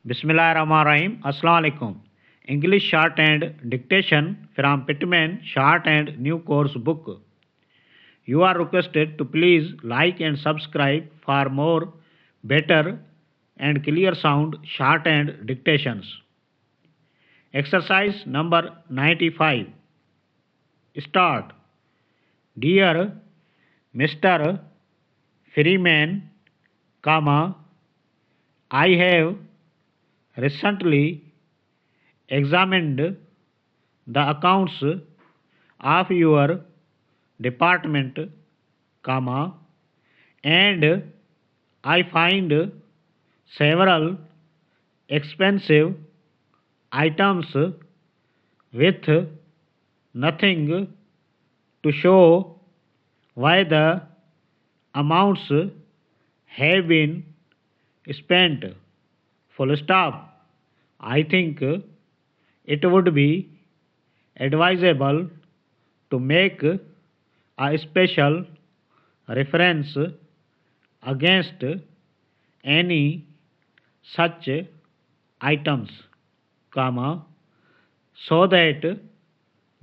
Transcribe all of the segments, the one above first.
Bismillahirrahmanirrahim. Assalamu alaikum. English Shorthand Dictation from Pitman Shorthand New Course Book. You are requested to please like and subscribe for more better and clear sound shorthand dictations. Exercise number 95. Start. Dear Mr. Freeman, I have recently examined the accounts of your department, and I find several expensive items with nothing to show why the amounts have been spent. Full stop. I think it would be advisable to make a special reference against any such items, so that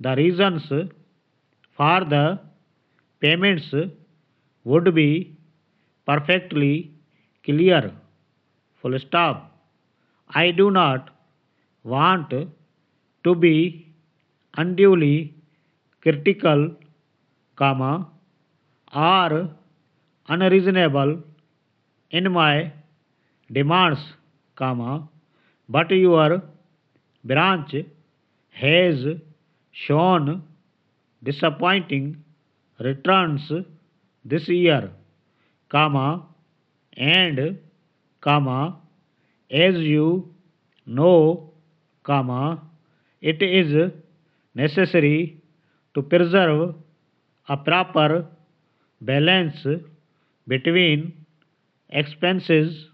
the reasons for the payments would be perfectly clear. Full stop. I do not want to be unduly critical, or unreasonable in my demands, but your branch has shown disappointing returns this year, and as you know, it is necessary to preserve a proper balance between expenses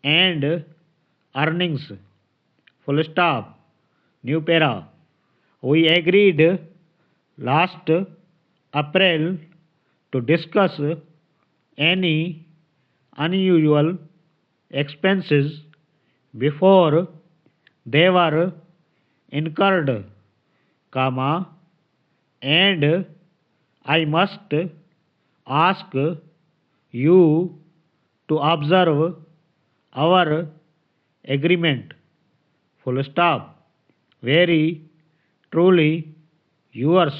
and earnings. Full stop. New para. We agreed last April to discuss any unusual expenses before they were incurred, and I must ask you to observe our agreement. Full stop. Very truly yours,